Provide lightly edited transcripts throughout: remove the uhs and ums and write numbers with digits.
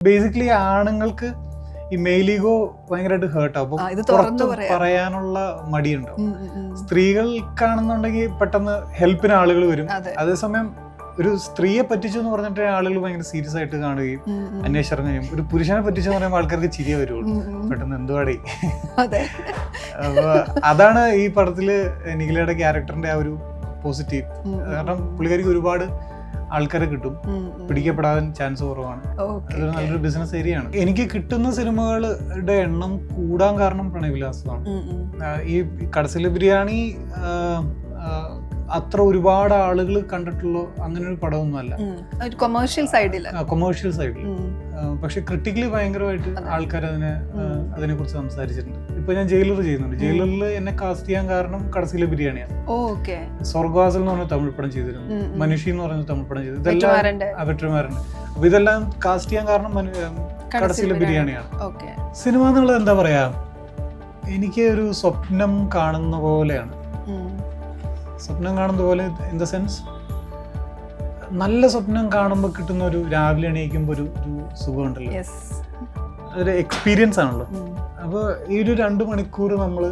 Basically ആണുങ്ങൾക്ക് ഈ മെയിലീഗോ ഭയങ്കരമായിട്ട് ഹേർട്ടാവും. പുറത്ത് പറയാനുള്ള മടിയുണ്ടാവും. സ്ത്രീകൾക്കാണെന്നുണ്ടെങ്കിൽ പെട്ടെന്ന് ഹെൽപ്പിന് ആളുകൾ വരും. അതേസമയം ഒരു സ്ത്രീയെ പറ്റിച്ചു എന്ന് പറഞ്ഞിട്ട് ആളുകൾ ഭയങ്കര സീരിയസ് ആയിട്ട് കാണുകയും അന്വേഷിച്ചിറങ്ങുകയും, ഒരു പുരുഷനെ പറ്റിച്ചെന്ന് പറയുമ്പോൾ ആൾക്കാർക്ക് ചിരിയെ വരുള്ളൂ. പെട്ടെന്ന് എന്തുവാടേ. അപ്പൊ അതാണ് ഈ പടത്തില് നിഖിലയുടെ ക്യാരക്ടറിന്റെ ആ ഒരു പോസിറ്റീവ്. കാരണം പുള്ളിക്കാരിക്ക് ഒരുപാട് ആൾക്കാരെ കിട്ടും, പിടിക്കപ്പെടാൻ ചാൻസ് കുറവാണ്. അതൊരു നല്ലൊരു ബിസിനസ് ഏരിയ ആണ്. എനിക്ക് കിട്ടുന്ന സിനിമകളുടെ എണ്ണം കൂടാൻ കാരണം പ്രണയവിലാസമാണ്. ഈ കടസിലെ ബിരിയാണി അത്ര ഒരുപാട് ആളുകൾ കണ്ടിട്ടുള്ള അങ്ങനെ ഒരു പടമൊന്നുമല്ല, കൊമേഴ്ഷ്യൽ സൈഡിൽ. പക്ഷെ ക്രിട്ടിക്കലി ഭയങ്കരമായിട്ട് ആൾക്കാർ അതിനെ കുറിച്ച് സംസാരിച്ചിട്ടുണ്ട്. ഇപ്പൊ ഞാൻ ജയിലർ ചെയ്യുന്നുണ്ട്. ജയിലറിൽ എന്നെ കാസ്റ്റ് ചെയ്യാൻ കാരണം കടസിലെ ബിരിയാണിയാണ്. സ്വർഗവാസൽ എന്ന് പറഞ്ഞ തമിഴ് പടം ചെയ്തിരുന്നു, മനുഷി എന്ന് പറഞ്ഞ തമിഴ് പടം ചെയ്തു, ഇതെല്ലാം വെറ്റർമാരുണ്ട്. അപ്പൊ ഇതെല്ലാം കാസ്റ്റ് ചെയ്യാൻ കാരണം കടസിലെ ബിരിയാണിയാണ്. സിനിമ എന്നുള്ളത് എന്താ പറയാ, എനിക്ക് ഒരു സ്വപ്നം കാണുന്ന പോലെയാണ്. സ്വപ്നം കാണുന്ന പോലെ ഇൻ ദ സെൻസ്, നല്ല സ്വപ്നം കാണുമ്പോൾ കിട്ടുന്ന ഒരു രാവിലെ എണീക്കുമ്പോൾ ഒരു സുഖമുണ്ടല്ലോ, അതൊരു എക്സ്പീരിയൻസ് ആണല്ലോ. അപ്പോൾ ഈ ഒരു 2 മണിക്കൂർ നമ്മൾ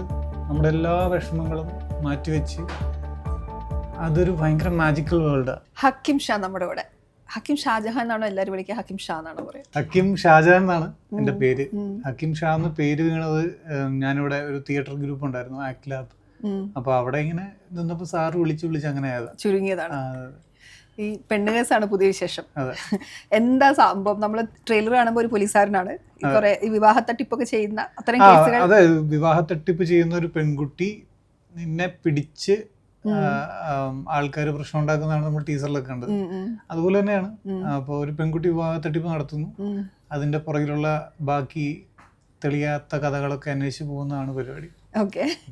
നമ്മുടെ എല്ലാ വിഷമങ്ങളും മാറ്റിവെച്ച് അതൊരു ഭയങ്കര മാജിക്കൽ വേൾഡാണ്. ഹക്കിം ഷാ നമ്മുടെ കൂടെ. ഹക്കിം ഷാജഹാൻ എന്നാണോ എല്ലാവരും വിളിക്കുക? ഹക്കിം ഷാ എന്നാണ് പറയുക. ഹക്കിം ഷാജഹാൻ എന്നാണ് എൻ്റെ പേര്. ഹക്കിം ഷാ എന്ന് പേര് വീണത്, ഞാനിവിടെ ഒരു തിയേറ്റർ ഗ്രൂപ്പ് ഉണ്ടായിരുന്നു, ആക്ട് ലാബ്. അപ്പൊ അവിടെ ഇങ്ങനെ നിന്നപ്പോ സാറ് വിളിച്ച് അങ്ങനെ ചുരുങ്ങിയതാണ്. ഈ പെണ്ണുകേസാണ് പുതിയ വിശേഷം. എന്താ സംഭവം? നമ്മള് ട്രെയിലർ കാണുമ്പോൾ ഒരു പോലീസുകാരനാണ്, കുറെ വിവാഹ തട്ടിപ്പൊക്കെ ചെയ്യുന്ന അത്തരം കേസുകൾ. അതെ, വിവാഹ തട്ടിപ്പ് ചെയ്യുന്ന ഒരു പെൺകുട്ടി നിന്നെ പിടിച്ച് ആൾക്കാർ പ്രശ്നം ഉണ്ടാക്കുന്നതാണ് നമ്മൾ ടീസറിലൊക്കെ കണ്ടത്. അതുപോലെ തന്നെയാണ്. അപ്പൊ ഒരു പെൺകുട്ടി വിവാഹ തട്ടിപ്പ് നടത്തുന്നു, അതിന്റെ പുറകിലുള്ള ബാക്കി തെളിയാത്ത കഥകളൊക്കെ അന്വേഷിച്ച് പോകുന്നതാണ് പരിപാടി.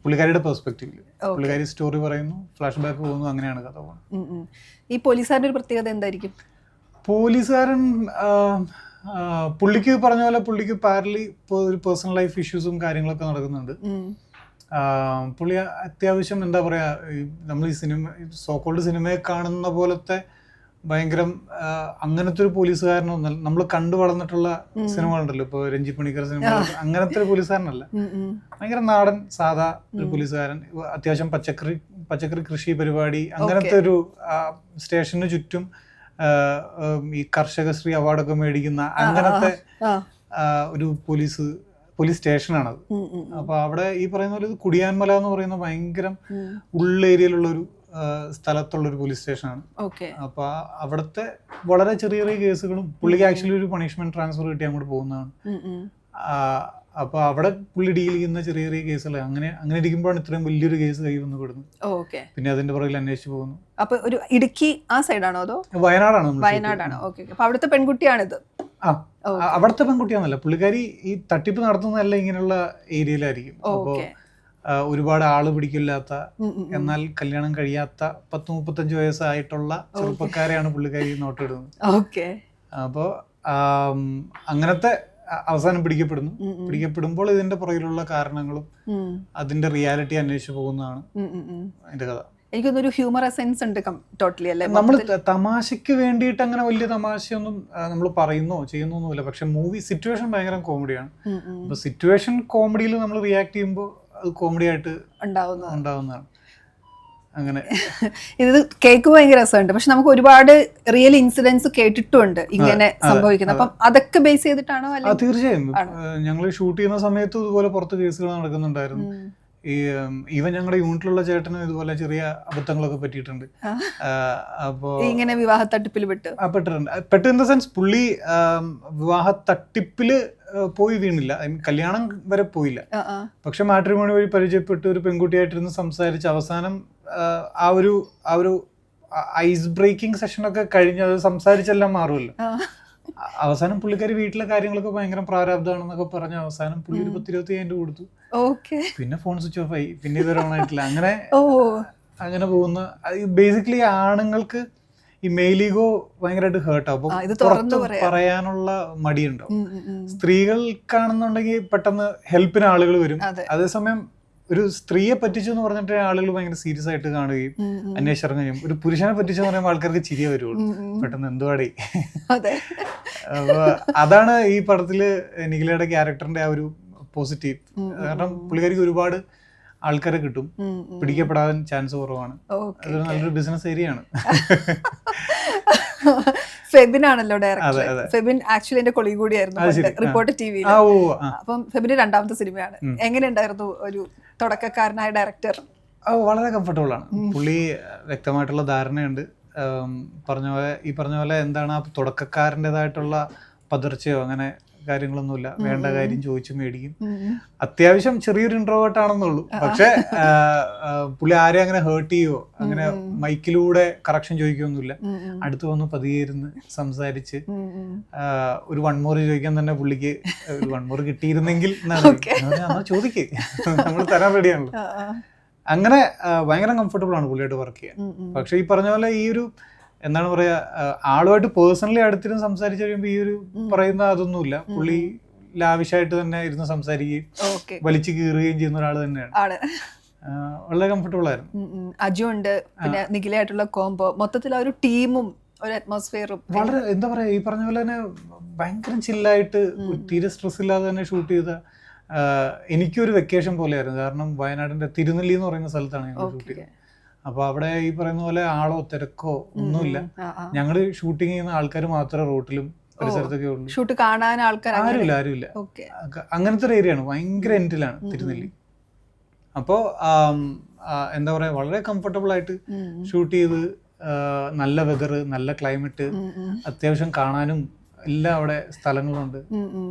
പുള്ളിക്കാരിയുടെ പെർസ്പെക്റ്റീവില് പുള്ളിക്കാരി സ്റ്റോറി പറയുന്നു, ഫ്ലാഷ് ബാക്ക് പോകുന്നു, അങ്ങനെയാണ് കഥ പോകുന്നത്. ഈ പോലീസുകാരൻ്റെ ഒരു പ്രത്യേകത എന്തായിരിക്കും? പോലീസുകാരൻ പുള്ളിക്ക് പറഞ്ഞ പോലെ പുള്ളിക്ക് പാരലി ഒരു പേഴ്സണൽ ലൈഫ് ഇഷ്യൂസും കാര്യങ്ങളൊക്കെ നടക്കുന്നുണ്ട്. പുള്ളി അത്യാവശ്യം എന്താ പറയാ, നമ്മൾ ഈ സിനിമ സോക്കോൾഡ് സിനിമയെ കാണുന്ന പോലത്തെ ഭയങ്കര അങ്ങനത്തെ ഒരു പോലീസുകാരനൊന്നല്ല. നമ്മൾ കണ്ടു വളർന്നിട്ടുള്ള സിനിമകളുണ്ടല്ലോ, ഇപ്പൊ രഞ്ജി പണിക്കർ സിനിമ, അങ്ങനത്തെ ഒരു പോലീസുകാരനല്ല. ഭയങ്കര നാടൻ സാധാ ഒരു പോലീസുകാരൻ. അത്യാവശ്യം പച്ചക്കറി കൃഷി പരിപാടി, അങ്ങനത്തെ ഒരു സ്റ്റേഷന് ചുറ്റും ഈ കർഷകശ്രീ അവാർഡൊക്കെ മേടിക്കുന്ന അങ്ങനത്തെ ഒരു പോലീസ് സ്റ്റേഷനാണത്. അപ്പൊ അവിടെ ഈ പറയുന്ന പോലെ കുടിയാൻമല എന്ന് പറയുന്ന ഭയങ്കര ഉള്ളേരിയയിലുള്ള ഒരു സ്ഥലത്തുള്ളൊരു പോലീസ് സ്റ്റേഷനാണ്. അപ്പൊ അവിടുത്തെ വളരെ ചെറിയ ചെറിയ കേസുകളും, പുള്ളിക്ക് ആക്ച്വലി ഒരു പണിഷ്മെന്റ് ട്രാൻസ്ഫർ കിട്ടി അങ്ങോട്ട് പോകുന്നതാണ്. അപ്പൊ അവിടെ പുള്ളി ഡീൽ ചെയ്യുന്ന ചെറിയ ചെറിയ കേസുകൾ, അങ്ങനെ ഇരിക്കുമ്പോഴാണ് ഇത്രയും വലിയൊരു കേസ് കൈ വന്ന് പെടുന്നത്. പിന്നെ അതിന്റെ പുറകിൽ അന്വേഷിച്ചു പോകുന്നു. അപ്പൊ ഒരു ഇടുക്കി ആ സൈഡാണോ അതോ വയനാടാണ്? വയനാടാണ്. അപ്പൊ അവിടുത്തെ പെൺകുട്ടിയാണിത്? അവിടുത്തെ പെൺകുട്ടിയാന്നല്ല, പുള്ളിക്കാരി ഈ തട്ടിപ്പ് നടത്തുന്നതല്ല ഇങ്ങനെയുള്ള ഏരിയയിലായിരിക്കും. അപ്പോ ഒരുപാട് ആള് പിടിക്കില്ലാത്ത, എന്നാൽ കല്യാണം കഴിയാത്ത 10-35 വയസ്സായിട്ടുള്ള ചെറുപ്പക്കാരെയാണ് പുള്ളിക്കാരി നോട്ടിടുന്നത്. അപ്പോ അങ്ങനത്തെ അവസാനം പിടിക്കപ്പെടുമ്പോൾ ഇതിന്റെ പുറകിലുള്ള കാരണങ്ങളും അതിന്റെ റിയാലിറ്റി അന്വേഷിച്ചു പോകുന്നതാണ് അതിന്റെ കഥ. എനിക്കൊന്നൊരു ഹ്യൂമർ എസൻസ് ഉണ്ട് ടോട്ടലി, അല്ലേ? നമ്മൾ തമാശക്ക് വേണ്ടിയിട്ട് അങ്ങനെ വലിയ തമാശയൊന്നും നമ്മൾ പറയുന്നോ ചെയ്യുന്നൊന്നുമില്ല. പക്ഷെ മൂവി സിറ്റുവേഷൻ ഭയങ്കര കോമഡിയാണ്. അപ്പൊ സിറ്റുവേഷൻ കോമഡിയിൽ നമ്മൾ റിയാക്ട് ചെയ്യുമ്പോൾ അത് കോമഡി ആയിട്ട് ഉണ്ടാവുന്നതാണ്. അങ്ങനെ ഇത് കേൾക്കുമ്പോൾ ഭയങ്കര രസമുണ്ട്. പക്ഷെ നമുക്ക് ഒരുപാട് റിയൽ ഇൻസിഡൻസ് കേട്ടിട്ടുണ്ട് ഇങ്ങനെ സംഭവിക്കുന്നത്. അപ്പം അതൊക്കെ ബേസ് ചെയ്തിട്ടാണോ? തീർച്ചയായും. ഞങ്ങൾ ഷൂട്ട് ചെയ്യുന്ന സമയത്ത് ഇതുപോലെ പുറത്ത് കേസുകൾ നടക്കുന്നുണ്ടായിരുന്നു. ഈവൻ ഞങ്ങളുടെ യൂണിറ്റിലുള്ള ചേട്ടനും ഇതുപോലെ ചെറിയ അബദ്ധങ്ങളൊക്കെ പറ്റിയിട്ടുണ്ട്. അപ്പോ ഇങ്ങനെ വിവാഹ തട്ടിപ്പിൽ പെട്ടു ഇൻ ദ സെൻസ്, പുള്ളി വിവാഹ തട്ടിപ്പില് പോയി വീണില്ല, കല്യാണം വരെ പോയില്ല. പക്ഷെ മാട്രിമോണി വഴി പരിചയപ്പെട്ട് ഒരു പെൺകുട്ടിയായിട്ടിരുന്ന് സംസാരിച്ച് അവസാനം ആ ഒരു ഐസ് ബ്രേക്കിംഗ് സെഷനൊക്കെ കഴിഞ്ഞ് അത് സംസാരിച്ചെല്ലാം മാറുമല്ലോ. അവസാനം പുള്ളിക്കാരി വീട്ടിലെ കാര്യങ്ങളൊക്കെ ഭയങ്കര പ്രാരാബ്ദമാണെന്നൊക്കെ പറഞ്ഞ അവസാനം പുള്ളി 10-25 കൊടുത്തു. പിന്നെ ഫോൺ സ്വിച്ച് ഓഫ് ആയി, പിന്നെ ഇതുവരെ ഓൺ ആയിട്ടില്ല. അങ്ങനെ പോകുന്ന ബേസിക്കലി ആണുങ്ങൾക്ക് ഈ മെയിലീഗോ ഭയങ്കരമായിട്ട് ഹേർട്ടാവും. പുറത്ത് പറയാനുള്ള മടിയുണ്ടാവും. സ്ത്രീകൾക്കാണെന്നുണ്ടെങ്കിൽ പെട്ടെന്ന് ഹെൽപ്പിന് ആളുകൾ വരും. അതേസമയം ഒരു സ്ത്രീയെ പറ്റിച്ചു എന്ന് പറഞ്ഞിട്ട് ആളുകൾ ഭയങ്കര സീരിയസ് ആയിട്ട് കാണുകയും അന്വേഷിച്ചിറങ്ങുകയും, ഒരു പുരുഷനെ പറ്റിച്ചു എന്ന് പറയുമ്പോൾ ആൾക്കാർക്ക് ചിരിയെ വരുള്ളൂ, പെട്ടെന്ന് എന്തുവാടേ. അപ്പൊ അതാണ് ഈ പടത്തില് നിഖിലയുടെ ക്യാരക്ടറിന്റെ ആ ഒരു പോസിറ്റീവ്. കാരണം പുള്ളിക്കാരിക്ക് ഒരുപാട് ആൾക്കാരെ കിട്ടും, പിടിക്കപ്പെടാൻ ചാൻസ് കുറവാണ്, അതൊരു നല്ലൊരു ബിസിനസ് ഏരിയ ആണ്. ഫെബിനാണല്ലോ ഡയറക്ടർ. ഫെബിൻ ആക്ച്വലി എന്റെ കൊളീഗ് കൂടിയായിരുന്നു റിപ്പോർട്ടർ ടിവിയിൽ. അപ്പം ഫെബിന്റെ രണ്ടാമത്തെ സിനിമയാണ്. എങ്ങനെയുണ്ടായിരുന്നു ഒരു തുടക്കക്കാരനായ ഡയറക്ടർ? വളരെ കംഫർട്ടബിൾ ആണ്. പുള്ളി വ്യക്തമായിട്ടുള്ള ധാരണയുണ്ട്. ഈ പറഞ്ഞ പോലെ എന്താണ് ആ തുടക്കക്കാരൻ്റെതായിട്ടുള്ള പതർച്ചയോ അങ്ങനെ കാര്യങ്ങളൊന്നുമില്ല. വേണ്ട കാര്യം ചോദിച്ചു മേടിക്കും. അത്യാവശ്യം ചെറിയൊരു ഇൻട്രോവേർട്ട് ആണെന്നുള്ളൂ. പക്ഷെ പുള്ളി ആരെയും അങ്ങനെ ഹേർട്ട് ചെയ്യോ അങ്ങനെ മൈക്കിലൂടെ കറക്ഷൻ ചോദിക്കുകയൊന്നുമില്ല. അടുത്ത് വന്ന് പതിയെ ഇരുന്ന് സംസാരിച്ച് ഒരു 1 more ചോദിക്കാൻ തന്നെ പുള്ളിക്ക് 1 more കിട്ടിയിരുന്നെങ്കിൽ എന്നാണ് ചോദിക്കേ, നമ്മൾ തരാൻ റെഡിയാണല്ലോ. അങ്ങനെ ഭയങ്കര കംഫർട്ടബിൾ ആണ് പുള്ളിയായിട്ട് വർക്ക് ചെയ്യാൻ. പക്ഷെ ഈ പറഞ്ഞ പോലെ ഈ ഒരു എന്താണ് പറയാ, ആളുമായിട്ട് പേഴ്സണലി അടുത്തിരുന്ന് സംസാരിച്ചു കഴിയുമ്പോൾ ഈ ഒരു പറയുന്ന അതൊന്നുമില്ല. പുള്ളി ലാവിഷായിട്ട് തന്നെ ഇരുന്ന് സംസാരിക്കുകയും വലിച്ചു കീറുകയും ചെയ്യുന്ന ഒരാൾ തന്നെയാണ്. വളരെ കംഫർട്ടബിൾ ആയിരുന്നു. അജു ഉണ്ട്, പിന്നെ നിഖിലായിട്ടുള്ള കോംബോ, മൊത്തത്തിൽ ഒരു ടീമും ഒരു അറ്റ്മോസ്ഫിയറും വളരെ എന്താ പറയാ, ഈ പറഞ്ഞ പോലെ തന്നെ ഭയങ്കര ചില്ലായിട്ട് തീരെ സ്ട്രെസ് ഇല്ലാതെ തന്നെ ഷൂട്ട് ചെയ്ത എനിക്കൊരു വെക്കേഷൻ പോലെയായിരുന്നു. കാരണം വയനാടിന്റെ തിരുനെല്ലി എന്ന് പറയുന്ന സ്ഥലത്താണ് ഞങ്ങൾ ഷൂട്ട് ചെയ്തത്. അപ്പൊ അവിടെ ഈ പറയുന്ന പോലെ ആളോ തിരക്കോ ഒന്നുമില്ല. ഞങ്ങള് ഷൂട്ടിങ് ചെയ്യുന്ന ആൾക്കാർ മാത്രമേ റോട്ടിലും പരിസരത്തൊക്കെ ഉള്ളൂ. ഷൂട്ട് കാണാൻ ആരുമില്ല. അങ്ങനത്തെ ഒരു ഏരിയ ആണ്, ഭയങ്കര എൻഡിലാണ് തിരുനെല്ലി. അപ്പോ എന്താ പറയാ, വളരെ കംഫർട്ടബിൾ ആയിട്ട് ഷൂട്ട് ചെയ്ത്, നല്ല വെതർ, നല്ല ക്ലൈമറ്റ്, അത്യാവശ്യം കാണാനും എല്ലാം അവിടെ സ്ഥലങ്ങളുണ്ട്.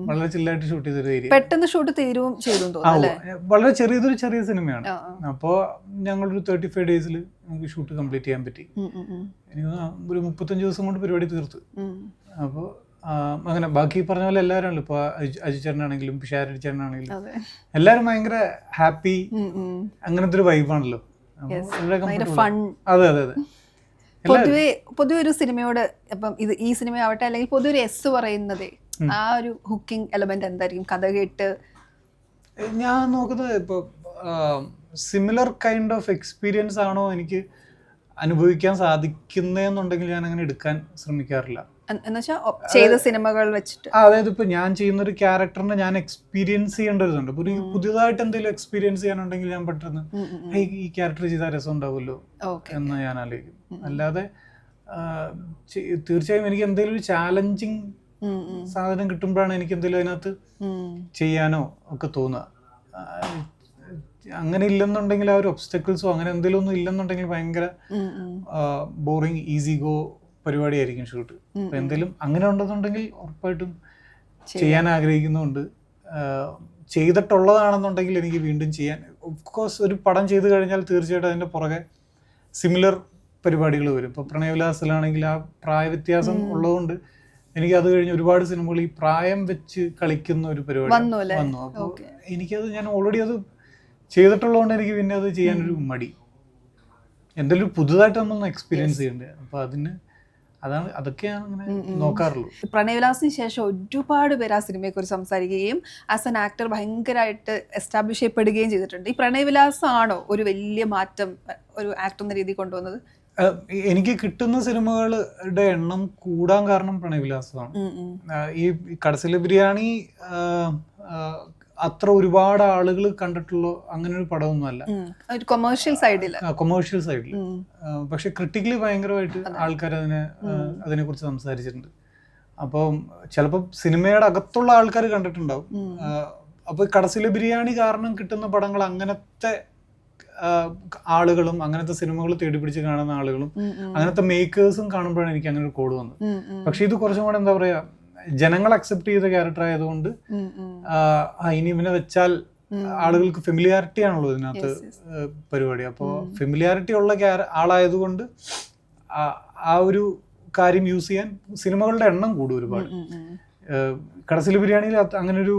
വളരെ ചില്ലായിട്ട് ഷൂട്ട് ചെയ്തൊരു ഏരിയ. പെട്ടെന്ന് ഷൂട്ട് തീരുവും ചെയ്തു. വളരെ ചെറിയ സിനിമയാണ്. അപ്പോ ഞങ്ങളൊരു 35 days നമുക്ക് ഷൂട്ട് കംപ്ലീറ്റ് ചെയ്യാൻ പറ്റി. എനിക്ക് ഒരു 35 ദിവസം കൊണ്ട് പരിപാടി തീർത്തു. അപ്പോ അങ്ങനെ ബാക്കി പറഞ്ഞ പോലെ എല്ലാവരും ആണല്ലോ. ഇപ്പൊ അജു ചേട്ടനാണെങ്കിലും പിഷാരടി ചേട്ടനാണെങ്കിലും എല്ലാരും ഭയങ്കര ഹാപ്പി, അങ്ങനത്തെ ഒരു വൈബാണല്ലോ. അതെ. പൊതുവെ ഒരു സിനിമയോട് ഇപ്പം ഈ സിനിമ ആവട്ടെ അല്ലെങ്കിൽ പൊതുവെ ഒരു എസ് പറയുന്നത് ആ ഒരു ഹുക്കിംഗ് എലമെന്റ് എന്തായിരിക്കും? കഥ കേട്ട് ഞാൻ നോക്കുന്നത് ഇപ്പൊ സിമിലർ കൈൻഡ് ഓഫ് എക്സ്പീരിയൻസ് ആണോ എനിക്ക് അനുഭവിക്കാൻ സാധിക്കുന്നതെന്നുണ്ടെങ്കിൽ ഞാൻ അങ്ങനെ എടുക്കാൻ ശ്രമിക്കാറില്ല. ചെയ്ത സിനിമകൾ വെച്ചിട്ട്, അതായത് ഇപ്പൊ ഞാൻ ചെയ്യുന്ന ഒരു ക്യാരക്ടറിനെ ഞാൻ എക്സ്പീരിയൻസ് ചെയ്യേണ്ടതുണ്ട്. പുതിയതായിട്ട് എന്തെങ്കിലും എക്സ്പീരിയൻസ് ചെയ്യാനുണ്ടെങ്കിൽ ഞാൻ പെട്ടെന്ന് ഈ ക്യാരക്ടർ ചെയ്താൽ രസം ഉണ്ടാവുമല്ലോ എന്ന് ഞാൻ ആലോചിക്കും. അല്ലാതെ തീർച്ചയായും എനിക്ക് എന്തെങ്കിലും ഒരു ചാലഞ്ചിങ് സാധനം കിട്ടുമ്പോഴാണ് എനിക്ക് എന്തെങ്കിലും അതിനകത്ത് ചെയ്യാനോ ഒക്കെ തോന്നുക. അങ്ങനെ ഇല്ലെന്നുണ്ടെങ്കിൽ ആ ഒരു ഒബ്സ്റ്റക്കിൾസോ അങ്ങനെ എന്തെങ്കിലും ഒന്നും ഇല്ലെന്നുണ്ടെങ്കിൽ ഭയങ്കര ബോറിങ് ഈസി ഗോ പരിപാടിയായിരിക്കും ഷൂട്ട്. അപ്പൊ എന്തെങ്കിലും അങ്ങനെ ഉണ്ടെന്നുണ്ടെങ്കിൽ ഉറപ്പായിട്ടും ചെയ്യാൻ ആഗ്രഹിക്കുന്നുണ്ട്. ചെയ്തിട്ടുള്ളതാണെന്നുണ്ടെങ്കിൽ എനിക്ക് വീണ്ടും ചെയ്യാൻ, ഓഫ്കോഴ്സ് ഒരു പടം ചെയ്ത് കഴിഞ്ഞാൽ തീർച്ചയായിട്ടും അതിൻ്റെ പുറകെ സിമിലർ പരിപാടികൾ വരും. ഇപ്പോൾ പ്രണയവിലാസിലാണെങ്കിൽ ആ പ്രായ വ്യത്യാസം ഉള്ളതുകൊണ്ട് എനിക്ക് അത് കഴിഞ്ഞ് ഒരുപാട് സിനിമകൾ ഈ പ്രായം വെച്ച് കളിക്കുന്ന ഒരു പരിപാടി വന്നു. അപ്പോൾ എനിക്കത് ഞാൻ ഓൾറെഡി അത് ചെയ്തിട്ടുള്ളതുകൊണ്ട് എനിക്ക് പിന്നെ അത് ചെയ്യാനൊരു മടി. എന്തെങ്കിലും പുതുതായിട്ട് നമ്മളൊന്ന് എക്സ്പീരിയൻസ് ചെയ്യണ്ടേ. അപ്പോൾ അതൊക്കെയാണ് അങ്ങനെ നോക്കാറുള്ളൂ. പ്രണയവിലാസിന് ശേഷം ഒരുപാട് പേര് ആ സിനിമയെ കുറിച്ച് സംസാരിക്കുകയും ആസ് എൻ ആക്ടർ ഭയങ്കരമായിട്ട് എസ്റ്റാബ്ലിഷ് ചെയ്യപ്പെടുകയും ചെയ്തിട്ടുണ്ട്. ഈ പ്രണയവിലാസമാണോ ഒരു വലിയ മാറ്റം ഒരു ആക്ടർ എന്ന രീതിയിൽ കൊണ്ടുവന്നത്? എനിക്ക് കിട്ടുന്ന സിനിമകളുടെ എണ്ണം കൂടാൻ കാരണം പ്രണയവിലാസമാണ്. ഈ കടസിലെ ബിരിയാണി അത്ര ഒരുപാട് ആളുകൾ കണ്ടിട്ടുള്ള അങ്ങനെ ഒരു പടമൊന്നുമല്ല, കൊമേഴ്ഷ്യൽ സൈഡിൽ. പക്ഷെ ക്രിട്ടിക്കലി ഭയങ്കരമായിട്ട് ആൾക്കാർ അതിനെ കുറിച്ച് സംസാരിച്ചിട്ടുണ്ട്. അപ്പം ചിലപ്പോൾ സിനിമയുടെ അകത്തുള്ള ആൾക്കാർ കണ്ടിട്ടുണ്ടാവും. അപ്പൊ കടസിലെ ബിരിയാണി കാരണം കിട്ടുന്ന പടങ്ങൾ അങ്ങനത്തെ ആളുകളും അങ്ങനത്തെ സിനിമകൾ തേടി പിടിച്ച് കാണുന്ന ആളുകളും അങ്ങനത്തെ മേക്കേഴ്സും കാണുമ്പോഴാണ് എനിക്ക് അങ്ങനെ ഒരു കോഡ് വന്നത്. പക്ഷെ ഇത് കുറച്ചും കൂടെ എന്താ പറയാ, ജനങ്ങൾ അക്സെപ്റ്റ് ചെയ്ത ക്യാരക്ടർ ആയതുകൊണ്ട് ഇനി ഇവനെ വെച്ചാൽ ആളുകൾക്ക് ഫെമിലിയാരിറ്റി ആണല്ലോ ഇതിനകത്ത് പരിപാടി. അപ്പോൾ ഫെമിലിയാരിറ്റി ഉള്ള ആളായതുകൊണ്ട് ആ ഒരു കാര്യം യൂസ് ചെയ്യാൻ സിനിമകളുടെ എണ്ണം കൂടും ഒരുപാട്. കടസിലെ ബിരിയാണിയിൽ അങ്ങനെ ഒരു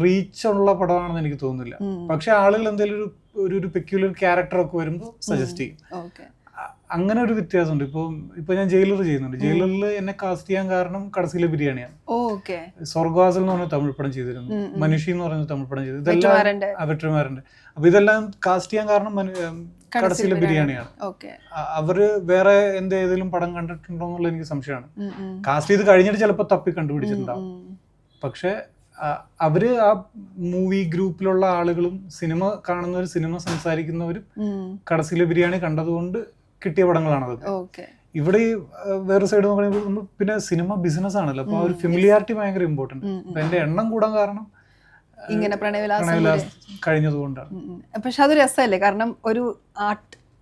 റീച്ച് ഉള്ള പടമാണെന്ന് എനിക്ക് തോന്നുന്നില്ല. പക്ഷെ ആളുകൾ എന്തെങ്കിലും ഒരു പെക്യുലർ ക്യാരക്ടർ ഒക്കെ വരുമ്പോൾ സജസ്റ്റ് ചെയ്യും. അങ്ങനെ ഒരു വ്യത്യാസമുണ്ട്. ഇപ്പൊ ഞാൻ ജയിലർ ചെയ്യുന്നുണ്ട്. ജയിലറിൽ എന്നെ കാസ്റ്റ് ചെയ്യാൻ കാരണം കടസിലെ ബിരിയാണിയാണ്. സ്വർഗവാസൽ എന്ന് പറഞ്ഞ തമിഴ് പടം ചെയ്തിരുന്നു, മനുഷി എന്ന് പറഞ്ഞ തമിഴ് പടം ചെയ്തു, ഇതെല്ലാം വെട്രിമാരന്റെ. അപ്പൊ ഇതെല്ലാം കാസ്റ്റ് ചെയ്യാൻ കാരണം കടസിലെ ബിരിയാണിയാണ്. അവര് വേറെ ഏതെങ്കിലും പടം കണ്ടിട്ടുണ്ടോ എന്നുള്ള എനിക്ക് സംശയമാണ്. കാസ്റ്റ് ചെയ്ത് കഴിഞ്ഞിട്ട് ചിലപ്പോൾ തപ്പി കണ്ടുപിടിച്ചിട്ടുണ്ടാവും. പക്ഷെ അവര് ആ മൂവി ഗ്രൂപ്പിലുള്ള ആളുകളും സിനിമ കാണുന്നവരും സിനിമ സംസാരിക്കുന്നവരും കടസിലെ ബിരിയാണി കണ്ടതുകൊണ്ട് കിട്ടിയ പടങ്ങളാണ് അതൊക്കെ. ഇവിടെ വേറെ സൈഡ് നോക്കുകയാണെങ്കിൽ പിന്നെ സിനിമ ബിസിനസ് ആണല്ലോ, അപ്പൊ ആ ഒരു ഫെമിലിയാരിറ്റി ഭയങ്കര ഇമ്പോർട്ടന്റ്. അപ്പൊ എന്റെ എണ്ണം കൂടാൻ കാരണം ഇങ്ങനെ പ്രണയവിലാസം കഴിഞ്ഞതുകൊണ്ടാണ്. പക്ഷെ അത് രസമല്ലേ, കാരണം ഒരു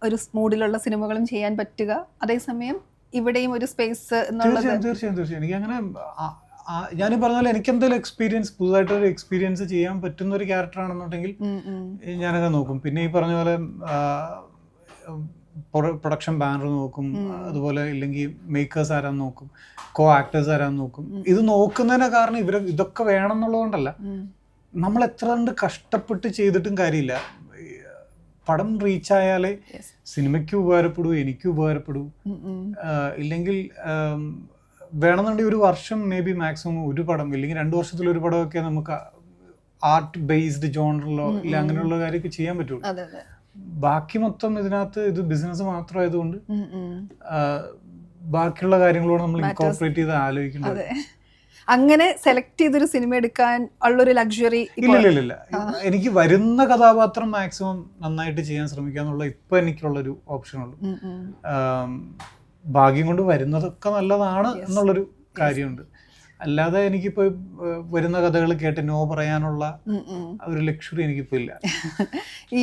ഒരു മൂഡിലുള്ള സിനിമകളും ചെയ്യാൻ പറ്റുക, അതേസമയം ഇവിടെയും ഒരു സ്പേസ് എന്നുള്ളത്. തീർച്ചയായും എനിക്ക് അങ്ങനെ ഞാൻ പറഞ്ഞ പോലെ എനിക്ക് എന്തെങ്കിലും എക്സ്പീരിയൻസ്, പുതുതായിട്ടൊരു എക്സ്പീരിയൻസ് ചെയ്യാൻ പറ്റുന്ന ഒരു ക്യാരക്ടർ ആണെന്നുണ്ടെങ്കിൽ ഞാനങ്ങനെ നോക്കും. പിന്നെ ഈ പറഞ്ഞ പോലെ പ്രൊഡക്ഷൻ ബാനർ നോക്കും, അതുപോലെ ഇല്ലെങ്കിൽ മേക്കേഴ്സ് ആരാന്ന് നോക്കും, കോ ആക്ടേഴ്സ് ആരാന്ന് നോക്കും. ഇത് നോക്കുന്നതിന് കാരണം ഇതൊക്കെ വേണം എന്നുള്ളതുകൊണ്ടല്ല, നമ്മൾ എത്ര കണ്ട് കഷ്ടപ്പെട്ട് ചെയ്തിട്ടും കാര്യമില്ല. പടം റീച്ചായാലേ സിനിമയ്ക്ക് ഉപകാരപ്പെടൂ, എനിക്ക് ഉപകാരപ്പെടൂ. ഇല്ലെങ്കിൽ വേണമെന്നുണ്ടെങ്കിൽ ഒരു വർഷം മേ ബി മാക്സിമം ഒരു പടം, ഇല്ലെങ്കിൽ 2 വർഷത്തിൽ ഒരു പടമൊക്കെ നമുക്ക് ആർട്ട് ബേസ്ഡ് ജോണറിലോ ഇല്ല അങ്ങനെയുള്ള കാര്യമൊക്കെ ചെയ്യാൻ പറ്റുള്ളൂ. ബാക്കി മൊത്തം ഇതിനകത്ത് ഇത് ബിസിനസ് മാത്രമായതുകൊണ്ട് ബാക്കിയുള്ള കാര്യങ്ങളോട് നമ്മൾ ഇൻകോർപ്പറേറ്റ് ചെയ്ത് ആലോചിക്കേണ്ടത്. അങ്ങനെ സെലക്ട് ചെയ്തൊരു സിനിമ എടുക്കാൻ ഉള്ളൊരു ലക്ഷറി ഇല്ല. എനിക്ക് വരുന്ന കഥാപാത്രം മാക്സിമം നന്നായിട്ട് ചെയ്യാൻ ശ്രമിക്കാന്നുള്ള ഇപ്പൊ എനിക്കുള്ളൊരു ഓപ്ഷനുള്ളൂ. ഭാഗ്യം കൊണ്ട് വരുന്നതൊക്കെ നല്ലതാണ് എന്നുള്ളൊരു കാര്യമുണ്ട്. അല്ലാതെ എനിക്കിപ്പോ വരുന്ന കഥകൾ കേട്ട് നോ പറയാനുള്ള ഒരു ലക്ഷറി എനിക്കിപ്പോ ഇല്ല. ഈ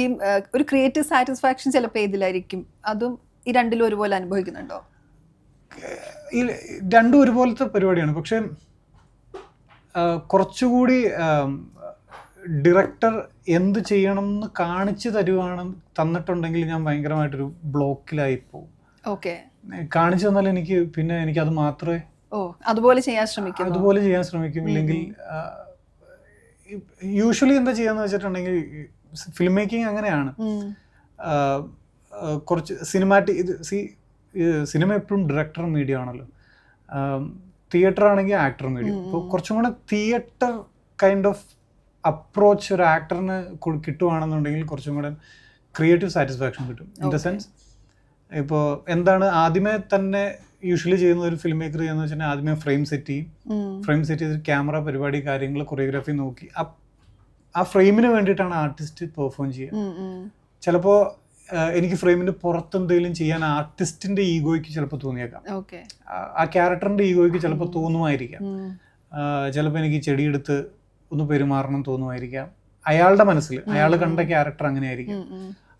ഒരു ക്രിയേറ്റീവ് സാറ്റിസ്ഫാക്ഷൻ ചിലപ്പോൾ ഇതിലായിരിക്കും, അതും ഈ രണ്ടിലും ഒരുപോലെ അനുഭവിക്കുന്നുണ്ടോ? രണ്ടും ഒരുപോലത്തെ പരിപാടിയാണ്. പക്ഷെ കുറച്ചുകൂടി ഡയറക്ടർ എന്ത് ചെയ്യണം എന്ന് കാണിച്ചു തന്നിട്ടുണ്ടെങ്കിൽ ഞാൻ ഭയങ്കരമായിട്ടൊരു ബ്ലോക്കിലായി പോകും. കാണിച്ചു തന്നാൽ എനിക്കത് മാത്രമേ അതുപോലെ ചെയ്യാൻ ശ്രമിക്കും. ഇല്ലെങ്കിൽ യൂഷ്വലി എന്താ ചെയ്യാന്ന് വെച്ചിട്ടുണ്ടെങ്കിൽ ഫിലിം മേക്കിംഗ് അങ്ങനെയാണ്. കുറച്ച് സിനിമ എപ്പോഴും ഡയറക്ടർ മീഡിയ ആണല്ലോ, തിയേറ്റർ ആണെങ്കിൽ ആക്ടർ മീഡിയം. അപ്പോൾ കുറച്ചും കൂടെ തിയേറ്റർ കൈൻഡ് ഓഫ് അപ്രോച്ച് ഒരു ആക്ടറിന് കിട്ടുവാണെന്നുണ്ടെങ്കിൽ കുറച്ചും കൂടെ ക്രിയേറ്റീവ് സാറ്റിസ്ഫാക്ഷൻ കിട്ടും. ഇൻ ദ സെൻസ് ഇപ്പോൾ എന്താണ് ആദ്യമേ തന്നെ യൂഷ്വലി ചെയ്യുന്ന ഒരു ഫിലിം മേക്കർ ചെയ്യുന്ന വെച്ചാൽ ആദ്യമേ ഫ്രെയിം സെറ്റ് ചെയ്ത് ക്യാമറ പരിപാടി കാര്യങ്ങൾ കൊറിയോഗ്രാഫി നോക്കി ആ ഫ്രെയിമിന് വേണ്ടിയിട്ടാണ് ആർട്ടിസ്റ്റ് പെർഫോം ചെയ്യുക. ചിലപ്പോൾ എനിക്ക് ഫ്രെയിമിന്റെ പുറത്ത് എന്തെങ്കിലും ചെയ്യാൻ ആർട്ടിസ്റ്റിന്റെ ഈഗോയ്ക്ക് ചിലപ്പോൾ തോന്നിയേക്കാം, ആ ക്യാരക്ടറിന്റെ ഈഗോയ്ക്ക് ചിലപ്പോൾ തോന്നുമായിരിക്കാം. ചിലപ്പോൾ എനിക്ക് ചെടിയെടുത്ത് ഒന്ന് പെരുമാറണം തോന്നുമായിരിക്കാം, അയാളുടെ മനസ്സിൽ അയാൾ കണ്ട ക്യാരക്ടർ അങ്ങനെ ആയിരിക്കും.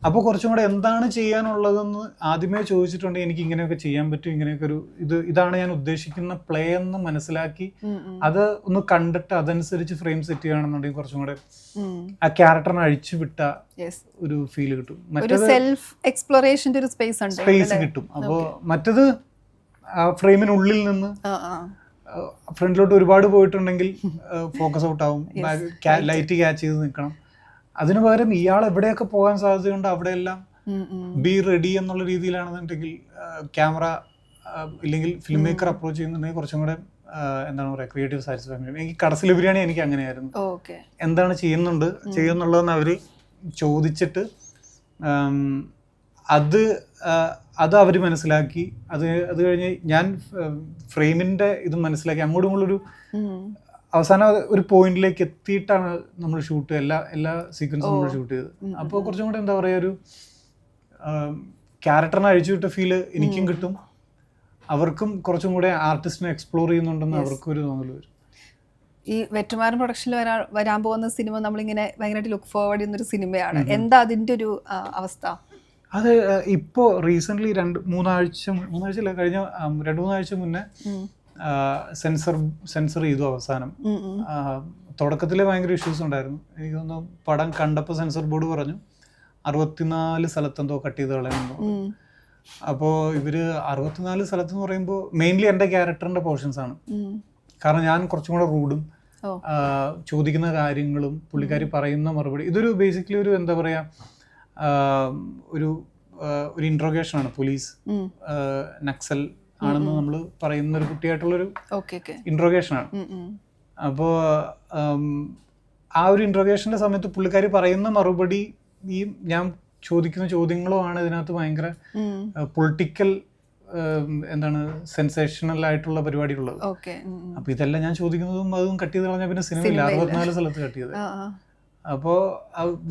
അപ്പോൾ കുറച്ചും കൂടെ എന്താണ് ചെയ്യാനുള്ളതെന്ന് ആദ്യമേ ചോദിച്ചിട്ടുണ്ടെങ്കിൽ എനിക്ക് ഇങ്ങനെയൊക്കെ ചെയ്യാൻ പറ്റും, ഇങ്ങനെയൊക്കെ ഇതാണ് ഞാൻ ഉദ്ദേശിക്കുന്ന പ്ലേ എന്ന് മനസ്സിലാക്കി അത് ഒന്ന് കണ്ടിട്ട് അതനുസരിച്ച് ഫ്രെയിം സെറ്റ് ചെയ്യുകയാണെന്നുണ്ടെങ്കിൽ കുറച്ചും കൂടെ ആ ക്യാരക്ടറിനെ അഴിച്ചു വിട്ട ഒരു ഫീൽ കിട്ടും. മറ്റേത് സെൽഫ് എക്സ്പ്ലോറേഷന്റെ ഒരു സ്പേസ് കിട്ടും. അപ്പോൾ മറ്റേത് ആ ഫ്രെയിമിനുള്ളിൽ നിന്ന് ഫ്രണ്ടിലോട്ട് ഒരുപാട് പോയിട്ടുണ്ടെങ്കിൽ ഫോക്കസ് ഔട്ട് ആവും, ലൈറ്റ് ക്യാച്ച് ചെയ്ത് നിൽക്കണം. അതിനു പകരം ഇയാൾ എവിടെയൊക്കെ പോകാൻ സാധ്യതയുണ്ട് അവിടെയെല്ലാം ബി റെഡി എന്നുള്ള രീതിയിലാണെന്നുണ്ടെങ്കിൽ ക്യാമറ ഇല്ലെങ്കിൽ ഫിലിം മേക്കർ അപ്രോച്ച് ചെയ്യുന്നുണ്ടെങ്കിൽ കുറച്ചും കൂടെ എന്താണ് പറയുക ക്രിയേറ്റീവ് സാറ്റിസ്ഫാക്ഷൻ. എനിക്ക് കടസിലെ ബിരിയാണി എനിക്ക് അങ്ങനെയായിരുന്നു. എന്താണ് ചെയ്യുന്നുള്ളതെന്ന് അവർ ചോദിച്ചിട്ട് അത് അവർ മനസ്സിലാക്കി, അത് കഴിഞ്ഞ് ഞാൻ ഫ്രെയിമിന്റെ ഇത് മനസ്സിലാക്കി അങ്ങോട്ടും ഇങ്ങോട്ടൊരു അവസാനം ഒരു പോയിന്റിലേക്ക് എത്തിയിട്ടാണ് നമ്മൾ ഷൂട്ട് എല്ലാ സീക്വൻസും നമ്മൾ ഷൂട്ട് ചെയ്തത്. അപ്പോൾ കുറച്ചും കൂടെ എന്താ പറയുക ഒരു ക്യാരക്ടറിനെ അഴിച്ചുവിട്ട ഫീല് എനിക്കും കിട്ടും, അവർക്കും കുറച്ചും കൂടെ ആർട്ടിസ്റ്റിനെ എക്സ്പ്ലോർ ചെയ്യുന്നുണ്ടെന്ന് അവർക്കും ഒരു തോന്നൽ വരും. ഈ വെറ്റുമാരൻ പ്രൊഡക്ഷനിൽ വരാൻ പോകുന്ന സിനിമ നമ്മളിങ്ങനെ ഭയങ്കരമായിട്ട് ലുക്ക് ഫോർവേഡ് ചെയ്യുന്നൊരു സിനിമയാണ്. എന്താ അതിൻ്റെ ഒരു അവസ്ഥ? അത് ഇപ്പോൾ റീസെൻ്റ്ലി കഴിഞ്ഞ 2-3 ആഴ്ച മുന്നേ സെൻസർ ചെയ്തു. അവസാനം തുടക്കത്തിൽ ഭയങ്കര ഇഷ്യൂസ് ഉണ്ടായിരുന്നു. എനിക്ക് തോന്നുന്നു പടം കണ്ടപ്പോൾ സെൻസർ ബോർഡ് പറഞ്ഞു 64 സ്ഥലത്തെന്തോ കട്ട് ചെയ്ത് കളയുന്നു. അപ്പോൾ ഇവര് 64 സ്ഥലത്തെന്ന് പറയുമ്പോൾ മെയിൻലി എൻ്റെ ക്യാരക്ടറിന്റെ പോർഷൻസ് ആണ്. കാരണം ഞാൻ കുറച്ചും കൂടെ റൂഡും ചോദിക്കുന്ന കാര്യങ്ങളും പുള്ളിക്കാരി പറയുന്ന മറുപടി, ഇതൊരു ബേസിക്കലി ഒരു എന്താ പറയുക ഒരു ഒരു ഇൻട്രോഗേഷൻ ആണ്, പോലീസ് നക്സൽ ആണെന്ന് നമ്മൾ പറയുന്ന ഒരു കുട്ടിയായിട്ടുള്ളൊരു ഇൻട്രോഗേഷൻ ആണ്. അപ്പോൾ ആ ഒരു ഇൻട്രോഗേഷൻ്റെ സമയത്ത് പുള്ളിക്കാരി പറയുന്ന മറുപടി ഈ ഞാൻ ചോദിക്കുന്ന ചോദ്യങ്ങളുമാണ് ഇതിനകത്ത് ഭയങ്കര പൊളിറ്റിക്കൽ എന്താണ് സെൻസേഷണൽ ആയിട്ടുള്ള പരിപാടികളുള്ളത്. അപ്പൊ ഇതെല്ലാം ഞാൻ ചോദിക്കുന്നതും അതും കട്ട് ചെയ്ത് കളഞ്ഞാൽ പിന്നെ സിനിമയില്ല, 64 സ്ഥലത്ത് കട്ട് ചെയ്ത്. അപ്പോൾ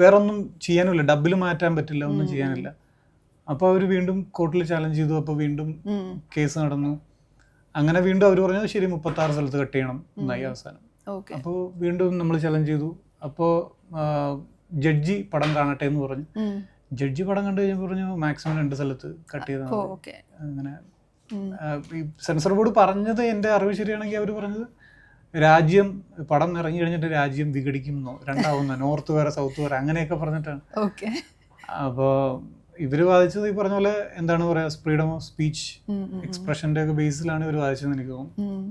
വേറൊന്നും ചെയ്യാനില്ല, ഡബിൽ മാറ്റാൻ പറ്റില്ല, ഒന്നും ചെയ്യാനില്ല. അപ്പോൾ അവർ വീണ്ടും കോർട്ടിൽ ചാലഞ്ച് ചെയ്തു. അപ്പോൾ വീണ്ടും കേസ് നടന്നു. അങ്ങനെ വീണ്ടും അവർ പറഞ്ഞത് ശരി 36 സ്ഥലത്ത് കട്ട് ചെയ്യണം എന്നായി അവസാനം. അപ്പോൾ വീണ്ടും നമ്മൾ ചലഞ്ച് ചെയ്തു. അപ്പോൾ ജഡ്ജി പടം കാണട്ടെ എന്ന് പറഞ്ഞു. ജഡ്ജി പടം കണ്ടു കഴിഞ്ഞപ്പോൾ പറഞ്ഞു മാക്സിമം 2 സ്ഥലത്ത് കട്ട് ചെയ്താൽ. അങ്ങനെ ഈ സെൻസർ ബോർഡ് പറഞ്ഞത് എൻ്റെ അറിവ് ശരിയാണെങ്കിൽ അവർ പറഞ്ഞത് രാജ്യം പടം ഇറങ്ങി കഴിഞ്ഞിട്ട് രാജ്യം വിഘടിക്കുന്നോ, രണ്ടാവുന്നോ, നോർത്ത് വേറെ സൗത്ത് വേറെ അങ്ങനെയൊക്കെ പറഞ്ഞിട്ടാണ്. അപ്പോൾ ഇവര് വാദിച്ചത് ഈ പറഞ്ഞ പോലെ എന്താണ് പറയാ, ഫ്രീഡം ഓഫ് സ്പീച്ച് എക്സ്പ്രഷന്റെ ഒക്കെ ബേസിലാണ് ഇവർ വാദിച്ചതെന്ന് എനിക്ക് തോന്നുന്നു.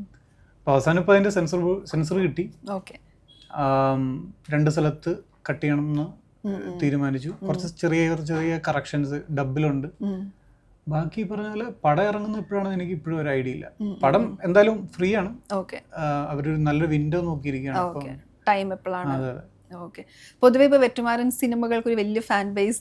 അപ്പൊ അവസാനം ഇപ്പൊ അതിന്റെ സെൻസർ കിട്ടി. 2 സ്ഥലത്ത് കട്ട് ചെയ്യണം എന്ന് തീരുമാനിച്ചു. കുറച്ച് ചെറിയ കറക്ഷൻസ് ഡബിലുണ്ട്. ബാക്കി പറഞ്ഞ പോലെ പടം ഇറങ്ങുന്ന എപ്പോഴാണെന്ന് എനിക്ക് ഇപ്പോഴും ഒരു ഐഡിയ ഇല്ല. പടം എന്തായാലും ഫ്രീ ആണ്, അവരൊരു നല്ലൊരു വിൻഡോ നോക്കിയിരിക്കുകയാണ്. പൊതുവെ ഇപ്പൊ വെട്ടുമാരൻ സിനിമകൾക്ക് ഒരു വലിയ ഫാൻ ബേസ്.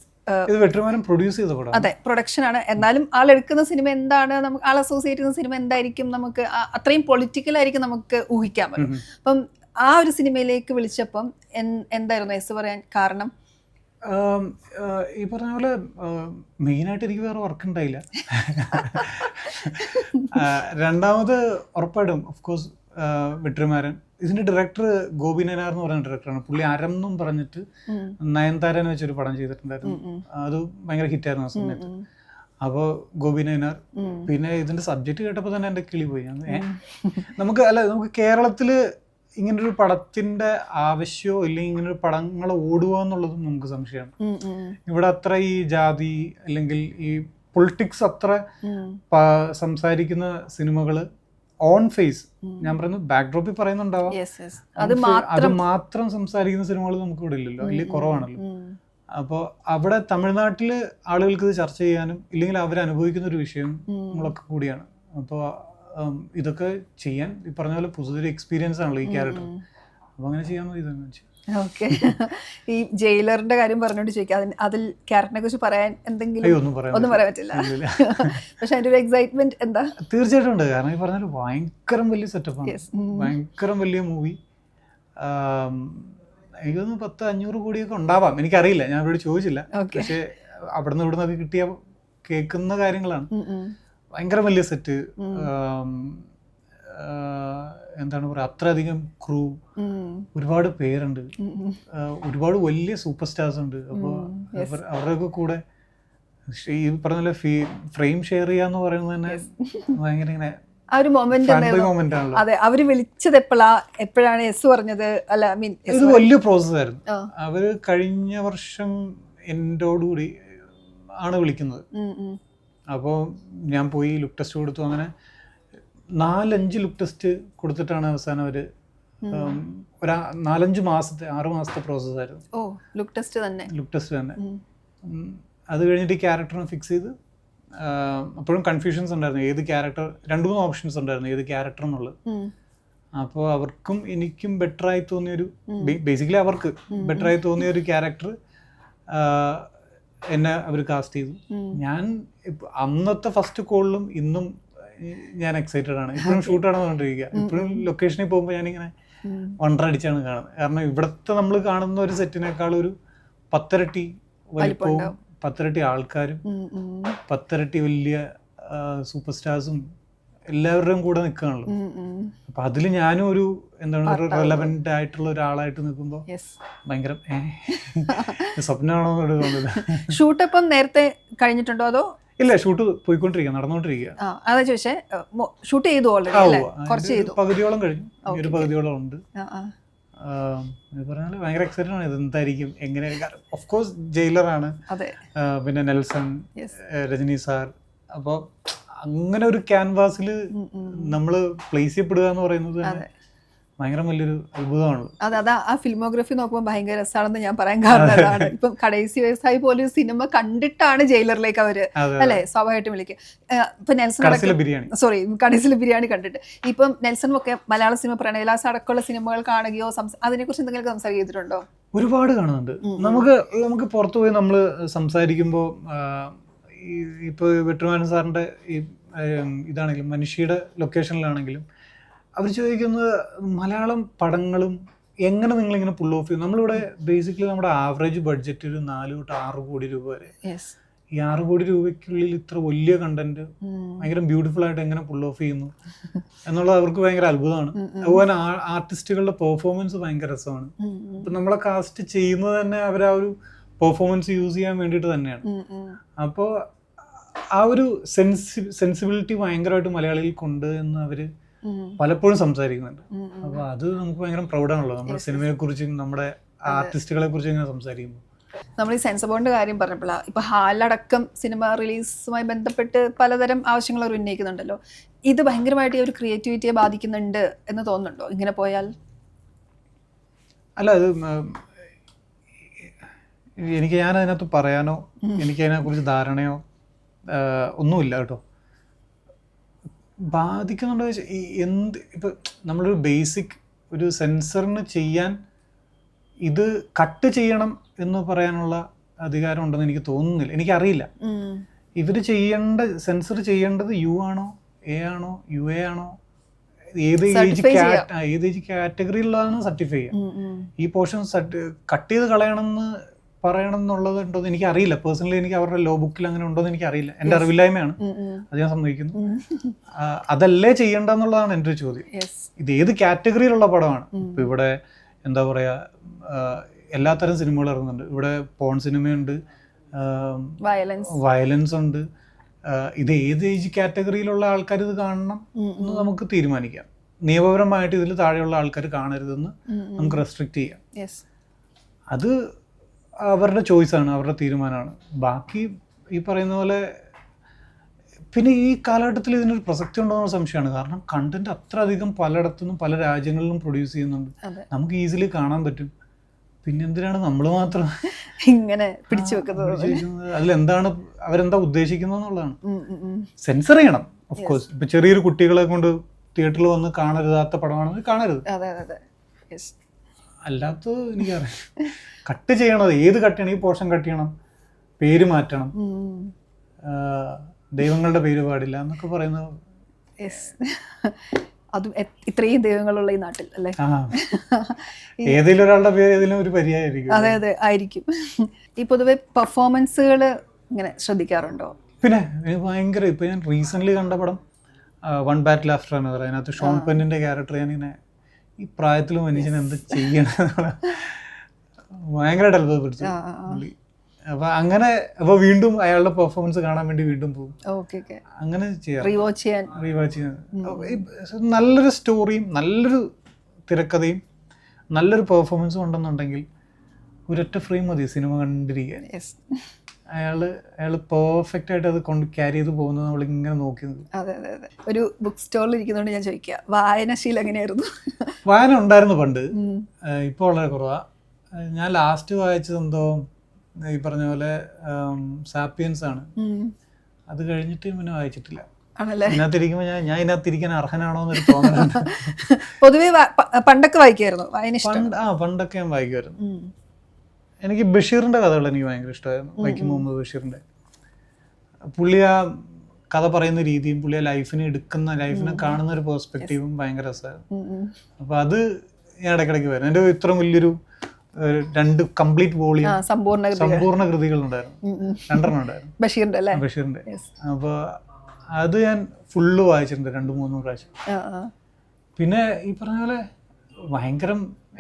ഇത് വെട്ടുമാരൻ പ്രൊഡ്യൂസ് ചെയ്ത പടം, അതെ, പ്രൊഡക്ഷൻ ആണ്. എന്നാലും ആളെടുക്കുന്ന സിനിമ എന്താണ്, നമുക്ക് ആൾ അസോസിയേറ്റ് ചെയ്യുന്ന സിനിമ എന്തായിരിക്കും, നമുക്ക് അത്രയും പൊളിറ്റിക്കൽ ആയിരിക്കും നമുക്ക് ഊഹിക്കാൻ പറ്റും. അപ്പം ആ ഒരു സിനിമയിലേക്ക് വിളിച്ചപ്പം എന്തായിരുന്നു എസ് പറയാൻ കാരണം? ഈ പറഞ്ഞ പോലെ മെയിനായിട്ട് എനിക്ക് വേറെ വർക്ക് ഉണ്ടായില്ല. രണ്ടാമത് ഉറപ്പായിട്ടും ഓഫ്കോഴ്സ് വെട്ടുമാരൻ. ഇതിന്റെ ഡയറക്ടർ ഗോപി നയനാർ എന്ന് പറയുന്ന ഡയറക്ടറാണ്. പുള്ളി അരം എന്നും പറഞ്ഞിട്ട് നയൻതാരനെ വെച്ചൊരു പടം ചെയ്തിട്ടുണ്ടായിരുന്നു. അത് ഭയങ്കര ഹിറ്റായിരുന്നു ആ സമയത്ത്. അപ്പോൾ ഗോപി നയനാർ. പിന്നെ ഇതിന്റെ സബ്ജക്റ്റ് കേട്ടപ്പോൾ തന്നെ എൻ്റെ കിളി പോയി. നമുക്ക് കേരളത്തില് ഇങ്ങനൊരു പടത്തിന്റെ ആവശ്യമോ ഇല്ലെങ്കിൽ ഇങ്ങനൊരു പടങ്ങൾ ഓടുക എന്നുള്ളതും നമുക്ക് സംശയമാണ്. ഇവിടെ അത്ര ഈ ജാതി അല്ലെങ്കിൽ ഈ പൊളിറ്റിക്സ് അത്ര സംസാരിക്കുന്ന സിനിമകള് ഓൺ ഫേസ്, ഞാൻ പറയുന്നത് ബാക്ക്ഡ്രോപ്പിൽ പറയുന്നുണ്ടാവാം, അത് മാത്രം സംസാരിക്കുന്ന സിനിമകൾ നമുക്ക് ഇവിടെ ഇല്ലല്ലോ, അല്ലെങ്കിൽ കുറവാണല്ലോ. അപ്പോൾ അവിടെ തമിഴ്നാട്ടില് ആളുകൾക്ക് ഇത് ചർച്ച ചെയ്യാനും ഇല്ലെങ്കിൽ അവരനുഭവിക്കുന്ന ഒരു വിഷയങ്ങളൊക്കെ കൂടിയാണ്. അപ്പോൾ ഇതൊക്കെ ചെയ്യാൻ ഈ പറഞ്ഞ പോലെ പുതിയൊരു എക്സ്പീരിയൻസ് ആണല്ലോ ഈ ക്യാരക്ടർ. അപ്പൊ അങ്ങനെ ചെയ്യാൻ ഇതെന്ന് വെച്ചാൽ ഓക്കെ. ഈ ജയിലറിന്റെ കാര്യം പറഞ്ഞോണ്ട് ചോദിക്കാം, അതിൽ ക്യാരക്ടറിനെ കുറിച്ച് പറയാൻ എന്തെങ്കിലും? ഒന്നും പറയാൻ പറ്റില്ല. പക്ഷെ അതിന്റെ ഒരു എക്സൈറ്റ്മെന്റ് എന്താ? തീർച്ചയായിട്ടും ഉണ്ട്. കാരണം ഈ പറഞ്ഞ ഭയങ്കര വലിയ സെറ്റപ്പാണ്, ഭയങ്കര വലിയ മൂവി. എനിക്കൊന്ന് 100-500 കോടിയൊക്കെ ഉണ്ടാവാം, എനിക്കറിയില്ല, ഞാൻ ഇവിടെ ചോദിച്ചില്ല. പക്ഷെ അവിടുന്ന് ഇവിടുന്നൊക്കെ കിട്ടിയ കേൾക്കുന്ന കാര്യങ്ങളാണ്. ഭയങ്കര വലിയ സെറ്റ്, എന്താണ് പറയുക, അത്രയധികം ക്രൂ, ഒരുപാട് പേരുണ്ട്, ഒരുപാട് വലിയ സൂപ്പർ സ്റ്റാർസ് ഉണ്ട്. അപ്പോൾ അവരുടെയൊക്കെ കൂടെ ഈ പറഞ്ഞ പോലെ ഫ്രെയിം ഷെയർ ചെയ്യാന്ന് പറയുന്നത് തന്നെ ഭയങ്കര ഇങ്ങനെ ഒരു മൊമെന്റ് ആണല്ലോ. അതെ, അവര് വിളിച്ചത് എപ്പോഴാണ് എസ് പറഞ്ഞത്? അല്ല, ഐ മീൻ ഇത് വലിയ പ്രോസസ് ആയിരുന്നു. അവര് കഴിഞ്ഞ വർഷം എന്നോടുകൂടി ആണ് വിളിക്കുന്നത്. അപ്പോൾ ഞാൻ പോയി ലുക്ക് ടെസ്റ്റ് കൊടുത്തു. അങ്ങനെ 4-5 ലുക്ക് ടെസ്റ്റ് കൊടുത്തിട്ടാണ് അവസാനം അവർ ഒരു 4-5 മാസത്തെ 6 മാസത്തെ പ്രോസസ്സായിരുന്നു. ലുക്ക് ടെസ്റ്റ് തന്നെ. അത് കഴിഞ്ഞിട്ട് ഈ ക്യാരക്ടറിനെ ഫിക്സ് ചെയ്ത്, അപ്പോഴും കൺഫ്യൂഷൻസ് ഉണ്ടായിരുന്നു, ഏത് ക്യാരക്ടർ, 2-3 ഓപ്ഷൻസ് ഉണ്ടായിരുന്നു ഏത് ക്യാരക്ടർ എന്നുള്ളത്. അപ്പോൾ അവർക്കും എനിക്കും ബെറ്ററായി തോന്നിയൊരു, ബേസിക്കലി അവർക്ക് ബെറ്ററായി തോന്നിയൊരു ക്യാരക്ടർ എന്നെ അവർ കാസ്റ്റ് ചെയ്തു. ഞാൻ അന്നത്തെ ഫസ്റ്റ് കോളിലും ഇന്നും ഞാൻ എക്സൈറ്റഡ് ആണ്. ഇപ്പോഴും ഷൂട്ടാണ് പറഞ്ഞിരിക്കുക. ഇപ്പോഴും ലൊക്കേഷനിൽ പോകുമ്പോൾ ഞാനിങ്ങനെ വണ്ടറടിച്ചാണ് കാണുന്നത്. കാരണം ഇവിടുത്തെ നമ്മൾ കാണുന്ന ഒരു സെറ്റിനേക്കാൾ ഒരു 10 ഇരട്ടി വലിപ്പവും 10 ഇരട്ടി ആൾക്കാരും 10 ഇരട്ടി വലിയ സൂപ്പർ സ്റ്റാർസും എല്ലാവരുടെയും കൂടെ നിൽക്കുകയാണല്ലോ. അപ്പൊ അതിൽ ഞാനും ഒരു എന്താണ് റെലവെന്റ് ആയിട്ടുള്ള ഒരാളായിട്ട് നിൽക്കുമ്പോൾ ഭയങ്കര സ്വപ്നമാണോ തോന്നുന്നത്. ഷൂട്ട് ഇപ്പം നേരത്തെ കഴിഞ്ഞിട്ടുണ്ടോ അതോ? ഇല്ല, ഷൂട്ട് പോയിക്കൊണ്ടിരിക്കുക, നടന്നുകൊണ്ടിരിക്കുക. അതാ ചോദിച്ചേ, ഷൂട്ട് ചെയ്തു ഓൾറെഡി? പകുതിയോളം കഴിഞ്ഞു, ഒരു പകുതിയോളം ഉണ്ട്. പറഞ്ഞാൽ ഭയങ്കര എക്സൈറ്റഡ് ആണ്. ഇത് എന്തായിരിക്കും, എങ്ങനെ? ഓഫ് കോഴ്സ് ജയിലറാണ്, പിന്നെ നെൽസൺ, രജനി സാർ. അപ്പോൾ അങ്ങനെ ഒരു ക്യാൻവാസിൽ നമ്മൾ പ്ലേസ് ചെയ്യപ്പെടുക എന്ന് പറയുന്നത് ഭയങ്കര വലിയൊരു അത്ഭുതമാണല്ലോ. അതാ ആ ഫിലിമോഗ്രഫി നോക്കുമ്പോൾ ഭയങ്കര രസമാണെന്ന് ഞാൻ പറയാൻ കാരണം അതാണ്. ഇപ്പം കടൈസി വ്യവസായി പോലെ ഒരു സിനിമ കണ്ടിട്ടാണ് ജയിലറിലേക്ക് അവര് അല്ലെ സ്വാഭാവികമായിട്ടും വിളിക്കുക. ഇപ്പൊ നെൽസൺ കടൈസിലെ ബിരിയാണി കണ്ടിട്ട് ഇപ്പം നെൽസൺ ഒക്കെ മലയാള സിനിമ പ്രണയവിലാസം അടക്കമുള്ള സിനിമകൾ കാണുകയോ അതിനെക്കുറിച്ച് എന്തെങ്കിലും സംസാരിച്ചിട്ടുണ്ടോ? ഒരുപാട് കാണുന്നുണ്ട്. നമുക്ക് പുറത്തു പോയി നമ്മൾ സംസാരിക്കുമ്പോൾ ഇപ്പൊ വെട്രിമാരൻ സാറിന്റെ ഇതാണെങ്കിലും മനുഷ്യയുടെ ലൊക്കേഷനിലാണെങ്കിലും അവർ ചോദിക്കുന്നത് മലയാളം പടങ്ങളും എങ്ങനെ നിങ്ങളിങ്ങനെ പുൾ ഓഫ് ചെയ്യും. നമ്മളിവിടെ ബേസിക്കലി നമ്മുടെ ആവറേജ് ബഡ്ജറ്റ് ഒരു 4 തൊട്ട് 6 കോടി രൂപ വരെ. ഈ 6 കോടി രൂപയ്ക്കുള്ളിൽ ഇത്ര വലിയ കണ്ടന്റ് ഭയങ്കര ബ്യൂട്ടിഫുൾ ആയിട്ട് എങ്ങനെ പുൾ ഓഫ് ചെയ്യുന്നു എന്നുള്ളത് അവർക്ക് ഭയങ്കര അത്ഭുതമാണ്. അതുപോലെ ആർട്ടിസ്റ്റുകളുടെ പെർഫോമൻസ് ഭയങ്കര രസമാണ്. ഇപ്പൊ നമ്മളെ കാസ്റ്റ് ചെയ്യുന്നത് തന്നെ അവർ ആ ഒരു പെർഫോമൻസ് യൂസ് ചെയ്യാൻ വേണ്ടിയിട്ട് തന്നെയാണ്. അപ്പോൾ ആ ഒരു സെൻസിബിലിറ്റി ഭയങ്കരമായിട്ട് മലയാളിയിൽ കൊണ്ട് എന്ന് അവര് പലപ്പോഴും സംസാരിക്കുന്നുണ്ട്. അപ്പൊ അത് നമുക്ക് ഭയങ്കര പ്രൗഡാണല്ലോ നമ്മുടെ സിനിമയെ കുറിച്ചും നമ്മുടെ ആർട്ടിസ്റ്റുകളെ കുറിച്ചും ഇങ്ങനെ സംസാരിക്കുമ്പോൾ. നമ്മൾ ഈ സെൻസർ ബോർഡിന്റെ കാര്യം പറഞ്ഞപ്പോഴാണ് ഇപ്പൊ ഹാലടക്കം സിനിമ റിലീസുമായി ബന്ധപ്പെട്ട് പലതരം ആവശ്യങ്ങൾ അവർ ഉന്നയിക്കുന്നുണ്ടല്ലോ. ഇത് ഭയങ്കരമായിട്ട് ഈ ഒരു ക്രിയേറ്റിവിറ്റിയെ ബാധിക്കുന്നുണ്ട് എന്ന് തോന്നുന്നുണ്ടോ ഇങ്ങനെ പോയാൽ? അല്ല, അത് ഞാൻ അതിനകത്ത് പറയാനോ എനിക്ക് അതിനെ കുറിച്ച് ധാരണയോ ഒന്നുമില്ല കേട്ടോ. ബാധിക്കുന്നുണ്ടോ എന്ത് ഇപ്പം നമ്മളൊരു ബേസിക് ഒരു സെൻസറിന് ചെയ്യാൻ ഇത് കട്ട് ചെയ്യണം എന്ന് പറയാനുള്ള അധികാരം ഉണ്ടെന്ന് എനിക്ക് തോന്നുന്നില്ല. എനിക്കറിയില്ല ഇവര് സെൻസർ ചെയ്യേണ്ടത് യു ആണോ എ ആണോ യു എ ആണോ ഏത് ഏജ് കാറ്റഗറിയിലുള്ളതാണ് സർട്ടിഫൈ ചെയ്യുക. ഈ പോർഷൻ കട്ട് ചെയ്ത് കളയണമെന്ന് പറയണം എന്നുള്ളത് ഉണ്ടോ എന്ന് എനിക്കറിയില്ല. പേഴ്സണലി എനിക്ക് അവരുടെ ലോ ബുക്കിൽ അങ്ങനെ ഉണ്ടോ എന്ന് എനിക്കറിയില്ല. എൻ്റെ അറിവില്ലായ്മയാണ്, അത് ഞാൻ സമ്മതിക്കുന്നു. അതല്ലേ ചെയ്യേണ്ടെന്നുള്ളതാണ് എൻ്റെ ഒരു ചോദ്യം. ഇത് ഏത് കാറ്റഗറിയിലുള്ള പടമാണ്? ഇപ്പൊ ഇവിടെ എന്താ പറയാ എല്ലാത്തരം സിനിമകൾ ഇറങ്ങുന്നുണ്ട്. ഇവിടെ പോൺ സിനിമയുണ്ട്, വയലൻസ് ഉണ്ട്. ഇത് ഏത് ഏജ് കാറ്റഗറിയിലുള്ള ആൾക്കാർ ഇത് കാണണം എന്ന് നമുക്ക് തീരുമാനിക്കാം. നിയമപരമായിട്ട് ഇതിൽ താഴെയുള്ള ആൾക്കാർ കാണരുതെന്ന് നമുക്ക് റെസ്ട്രിക്റ്റ് ചെയ്യാം. അത് അവരുടെ ചോയ്സാണ്, അവരുടെ തീരുമാനമാണ്. ബാക്കി ഈ പറയുന്ന പോലെ പിന്നെ ഈ കാലഘട്ടത്തിൽ ഇതിനൊരു പ്രസക്തി ഉണ്ടോ എന്ന സംശയമാണ്. കാരണം കണ്ടന്റ് അത്ര അധികം പലയിടത്തുനിന്നും പല രാജ്യങ്ങളിലും പ്രൊഡ്യൂസ് ചെയ്യുന്നുണ്ട്. നമുക്ക് ഈസിലി കാണാൻ പറ്റും. പിന്നെ എന്തിനാണ് നമ്മൾ മാത്രം ഇങ്ങനെ പിടിച്ചു വെക്കുന്നത്? അതിലെന്താണ് അവരെന്താ ഉദ്ദേശിക്കുന്നത് എന്നുള്ളതാണ്. സെൻസർ ചെയ്യണം ഓഫ് കോഴ്സ്. ഇപ്പൊ ചെറിയൊരു കുട്ടികളെ കൊണ്ട് തിയേറ്ററിൽ വന്ന് കാണരുതാത്ത പടമാണെങ്കിൽ കാണരുത്. അല്ലാത്തത് എനിക്കറിയാം. കട്ട് ചെയ്യണത് ഏത് കട്ട് ചെയ്യണം? ഈ പോർഷൻ കട്ട് ചെയ്യണം, പേര് മാറ്റണം, ദൈവങ്ങളുടെ പേര് പാടില്ല എന്നൊക്കെ പറയുന്നത്. അതും ഇത്രയും ദൈവങ്ങളുള്ള ഈ നാട്ടിൽ അല്ലേ? ഏതെങ്കിലും ഒരാളുടെ പേര് ഏതെങ്കിലും ഒരു പര്യായമായിരിക്കും. അതെ ആയിരിക്കും. ഈ പൊതുവെ പെർഫോമൻസുകൾ ഇങ്ങനെ ശ്രദ്ധിക്കാറുണ്ടോ? പിന്നെ ഭയങ്കര ഇപ്പൊ ഞാൻ റീസെന്റ് കണ്ട പടം വൺ ബാറ്റിൽ ആഫ്റ്റർ അനദർ. അതിനകത്ത് ഷോൺ പെന്നിന്റെ ക്യാരക്ടർ ഞാനിങ്ങനെ ഈ പ്രായത്തിൽ മനുഷ്യൻ എന്ത് ചെയ്യണം ഭയങ്കരമായിട്ട് അത്ഭുതപ്പെടുത്തി. അപ്പൊ അങ്ങനെ അപ്പൊ വീണ്ടും അയാളുടെ പെർഫോമൻസ് കാണാൻ വേണ്ടി വീണ്ടും പോകും. അങ്ങനെ ചെയ്യാം. നല്ലൊരു സ്റ്റോറിയും നല്ലൊരു തിരക്കഥയും നല്ലൊരു പെർഫോമൻസും ഉണ്ടെന്നുണ്ടെങ്കിൽ ഒരൊറ്റ ഫ്രെയിം മതി സിനിമ കണ്ടിരിക്കാൻ. അയാള് പെർഫെക്റ്റ് ആയിട്ട് അത് കൊണ്ട് ക്യാരി ചെയ്ത് പോകുന്നത് നമ്മളിങ്ങനെ നോക്കി. അതെ. ഒരു ബുക്ക് സ്റ്റോളിൽ ഇരിക്കുന്നതുകൊണ്ട് ഞാൻ ചോദിക്കാം, വായനശീലം എങ്ങനെയായിരുന്നു? വായന ഉണ്ടായിരുന്നു പണ്ട്, ഇപ്പോൾ വളരെ കുറവാ. ഞാൻ ലാസ്റ്റ് വായിച്ചത് എന്തോ ഈ പറഞ്ഞ പോലെ സാപ്പിയൻസ് ആണ്. അത് കഴിഞ്ഞിട്ട് പിന്നെ വായിച്ചിട്ടില്ല. ഇതിനകത്തിരിക്കുമ്പോ ഞാൻ ഇതിനകത്തിരിക്കാൻ അർഹനാണോ എന്നൊരു തോന്നലുണ്ട്. പൊതുവെ പണ്ടൊക്കെ വായിക്കുമായിരുന്നു? പണ്ടൊക്കെ ഞാൻ വായിക്കുമായിരുന്നു. എനിക്ക് ബഷീറിന്റെ കഥകൾ എനിക്ക് ഭയങ്കര ഇഷ്ടമായിരുന്നു. വൈക്കം മുഹമ്മദ് ബഷീറിന്റെ പുള്ളി ആ കഥ പറയുന്ന രീതിയും പുള്ളി ആ ലൈഫിനെ കാണുന്ന ഒരു പെർസ്പെക്റ്റീവും ഭയങ്കര രസമായിരുന്നു. അപ്പൊ അത് ഞാൻ ഇടയ്ക്കിടയ്ക്ക് വരും. എൻ്റെ ഇത്ര വലിയൊരു 2 കംപ്ലീറ്റ് വോളിയം സമ്പൂർണ്ണ കൃതികൾ ഉണ്ടായിരുന്നു, 2 ഉണ്ടായിരുന്നു ബഷീറിന്റെ. അപ്പൊ അത് ഞാൻ ഫുള്ള് വായിച്ചിട്ടുണ്ട് 2-3 പ്രാവശ്യം. പിന്നെ ഈ പറഞ്ഞ പോലെ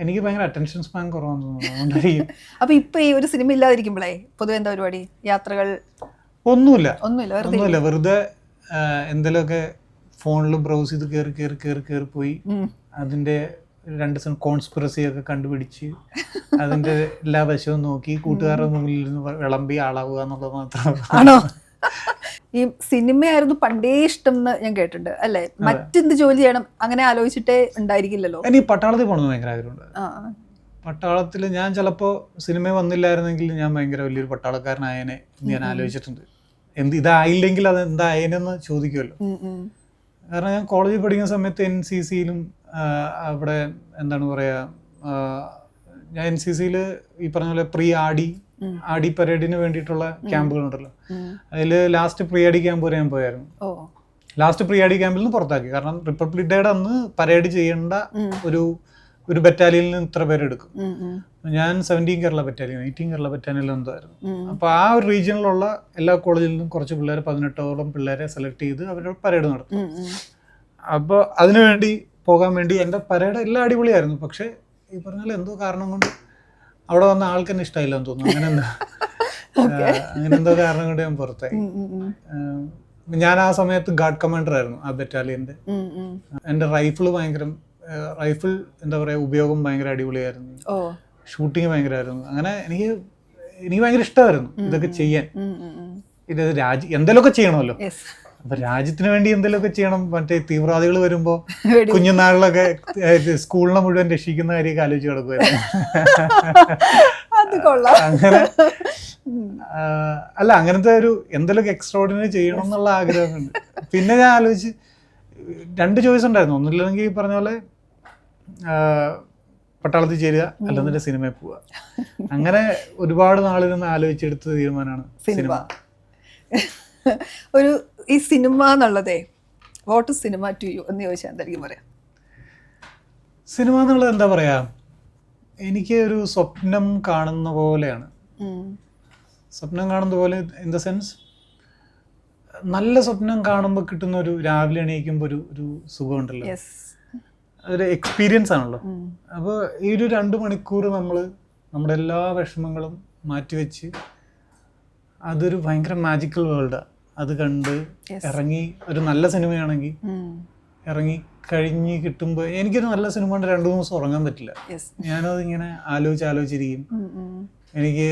എനിക്ക് ഭയങ്കര അറ്റൻഷൻ സ്പാൻ കുറവാന്ന് തോന്നുന്നു. അപ്പൊ ഇപ്പൊ ഈ ഒരു സിനിമ ഇല്ലാതിരിക്കുമ്പോഴേ പൊതുവെ എന്താ പരിപാടി? യാത്രകൾ? ഒന്നുമില്ല, വെറുതെ എന്തെങ്കിലുമൊക്കെ ഫോണിൽ ബ്രൗസ് ചെയ്ത് കയറി പോയി അതിന്റെ 2 കോൺസ്പിറസി ഒക്കെ കണ്ടുപിടിച്ച് അതിന്റെ എല്ലാ വശവും നോക്കി കൂട്ടുകാരുടെ മുന്നിൽ നിന്ന് വിളമ്പി ആളാവുക എന്നുള്ളത് മാത്രമാണ്. ഈ സിനിമയായിരുന്നു പണ്ടേ ഇഷ്ടം എന്ന് ഞാൻ കേട്ടിട്ടുണ്ട് അല്ലേ? മറ്റെന്ത് ജോലി ചെയ്യണം അങ്ങനെ ആലോചിച്ചിട്ടേ ഉണ്ടായിരിക്കില്ലല്ലോ. എനിക്ക് പട്ടാളത്തിൽ പോകണമെന്ന് ഭയങ്കര ആഗ്രഹമുണ്ട്. ആ പട്ടാളത്തിൽ ഞാൻ ചിലപ്പോൾ സിനിമ വന്നില്ലായിരുന്നെങ്കിൽ ഞാൻ ഭയങ്കര വലിയൊരു പട്ടാളക്കാരനായനെ ഞാൻ ആലോചിച്ചിട്ടുണ്ട്. ഇതായില്ലെങ്കിൽ അത് എന്തായനെന്ന് ചോദിക്കുമല്ലോ. കാരണം ഞാൻ കോളേജിൽ പഠിക്കുന്ന സമയത്ത് NCCയിലും അവിടെ എന്താണ് പറയുക, ഞാൻ NCCയിൽ ഈ പറഞ്ഞ പോലെ പ്രീ ആടി പരേഡിന് വേണ്ടിയിട്ടുള്ള ക്യാമ്പുകളുണ്ടല്ലോ. അതിൽ ലാസ്റ്റ് പ്രീ ആടി ക്യാമ്പ് വരെ ഞാൻ പോയായിരുന്നു. ലാസ്റ്റ് പ്രീ ആടി ക്യാമ്പിൽ നിന്ന് പുറത്താക്കി. കാരണം റിപ്പബ്ലിക് ഡേയുടെ അന്ന് പരേഡ് ചെയ്യേണ്ട ഒരു ബറ്റാലിയനിൽ നിന്ന് ഇത്ര പേരെടുക്കും. ഞാൻ 17 കേരള ബറ്റാലിയൻ 18 കേരള ബറ്റാലിയനിൽ എന്തായിരുന്നു. അപ്പോൾ ആ ഒരു റീജിയനിലുള്ള എല്ലാ കോളേജിൽ നിന്നും കുറച്ച് പിള്ളേരെ 18ഓളം പിള്ളേരെ സെലക്ട് ചെയ്ത് അവരുടെ പരേഡ് നടത്തും. അപ്പോൾ അതിനുവേണ്ടി പോകാൻ വേണ്ടി എൻ്റെ പരേഡ് എല്ലാം അടിപൊളിയായിരുന്നു. പക്ഷേ ഈ പറഞ്ഞാൽ എന്തോ കാരണം കൊണ്ട് അവിടെ വന്ന ആൾക്ക് തന്നെ ഇഷ്ടമായില്ലെന്ന് തോന്നുന്നു. അങ്ങനെ എന്തോ കാരണം കൊണ്ട് ഞാൻ പുറത്തായി. ഞാൻ ആ സമയത്ത് ഗാർഡ് കമാൻഡർ ആയിരുന്നു ആ ബറ്റാലിയൻ്റെ. എൻ്റെ റൈഫിൾ എന്താ പറയുക ഉപയോഗം ഭയങ്കര അടിപൊളിയായിരുന്നു. ഷൂട്ടിങ് ഭയങ്കരമായിരുന്നു. അങ്ങനെ എനിക്ക് ഭയങ്കര ഇഷ്ടമായിരുന്നു ഇതൊക്കെ ചെയ്യാൻ. ഇത് എന്തെങ്കിലുമൊക്കെ ചെയ്യണമല്ലോ. അപ്പൊ രാജ്യത്തിന് വേണ്ടി എന്തെങ്കിലുമൊക്കെ ചെയ്യണം. മറ്റേ തീവ്രവാദികൾ വരുമ്പോ കുഞ്ഞുനാളിലൊക്കെ സ്കൂളിനെ മുഴുവൻ രക്ഷിക്കുന്ന കാര്യമൊക്കെ ആലോചിച്ച് കിടക്കുമായിരുന്നു. അങ്ങനെ അല്ല, അങ്ങനത്തെ ഒരു എന്തെങ്കിലുമൊക്കെ എക്സ്ട്രോർഡിനറി ചെയ്യണം എന്നുള്ള ആഗ്രഹമുണ്ട്. പിന്നെ ഞാൻ ആലോചിച്ച് 2 ചോയ്സ് ഉണ്ടായിരുന്നു. ഒന്നുമില്ലെങ്കിൽ ഈ പറഞ്ഞ പോലെ പട്ടാളത്തിൽ ചേരുക, അല്ലെന്നിട്ട് സിനിമയിൽ പോവുക. അങ്ങനെ ഒരുപാട് നാളിൽ നിന്ന് ആലോചിച്ചെടുത്ത തീരുമാനമാണ് സിനിമ. ഈ സിനിമ എന്നുള്ളതേ what is cinema to you എന്ന് ചോദിച്ചാൽ എന്തായിരിക്കും പറയാം? സിനിമ എന്നുള്ളത് എന്താ പറയാ, എനിക്ക് ഒരു സ്വപ്നം കാണുന്ന പോലെയാണ്. സ്വപ്നം കാണുന്ന പോലെ ഇൻ ദ സെൻസ്, നല്ല സ്വപ്നം കാണുമ്പോൾ കിട്ടുന്ന ഒരു രാവിലെ എണീക്കുമ്പോൾ ഒരു സുഖമുണ്ടല്ലോ, അതൊരു എക്സ്പീരിയൻസ് ആണല്ലോ. അപ്പോൾ ഈ ഒരു 2 മണിക്കൂർ നമ്മൾ നമ്മുടെ എല്ലാ വിഷമങ്ങളും മാറ്റിവെച്ച് അതൊരു ഭയങ്കര മാജിക്കൽ വേൾഡാണ്. അത് കണ്ട് ഇറങ്ങി ഒരു നല്ല സിനിമയാണെങ്കിൽ ഇറങ്ങി കഴിഞ്ഞ് കിട്ടുമ്പോൾ എനിക്കൊരു നല്ല സിനിമ കൊണ്ട് 2 ദിവസം ഉറങ്ങാൻ പറ്റില്ല. ഞാനത് ഇങ്ങനെ ആലോചിച്ചിരിക്കും. എനിക്ക്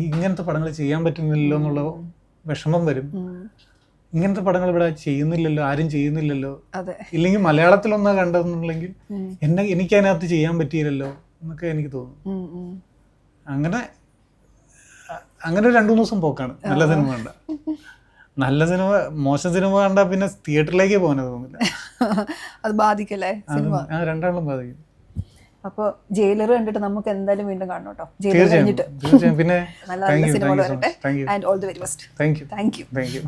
ഇങ്ങനത്തെ പടങ്ങൾ ചെയ്യാൻ പറ്റുന്നില്ലല്ലോ എന്നുള്ള വിഷമം വരും. ഇങ്ങനത്തെ പടങ്ങൾ ഇവിടെ ചെയ്യുന്നില്ലല്ലോ, ആരും ചെയ്യുന്നില്ലല്ലോ. ഇല്ലെങ്കിൽ മലയാളത്തിലൊന്നാ കണ്ടെന്നുണ്ടെങ്കിൽ എനിക്ക് അതിനകത്ത് ചെയ്യാൻ പറ്റിയില്ലല്ലോ എന്നൊക്കെ എനിക്ക് തോന്നും. അങ്ങനെ ഒരു 2-3 ദിവസം പോക്കാണ് നല്ല സിനിമ കണ്ട. നല്ല സിനിമ മോശം സിനിമ കണ്ടാ പിന്നെ തിയേറ്ററിലേക്ക് പോകാനത് തോന്നില്ല. അത് ബാധിക്കല്ലേ സിനിമ? രണ്ടാളും ബാധിക്കും. അപ്പോൾ ജയിലർ കണ്ടിട്ട് നമുക്ക് എന്തായാലും വീണ്ടും കാണണം കേട്ടോ. തീർച്ചയായും. പിന്നെ നല്ല സിനിമ വരട്ടെ. And all the very best. Thank you.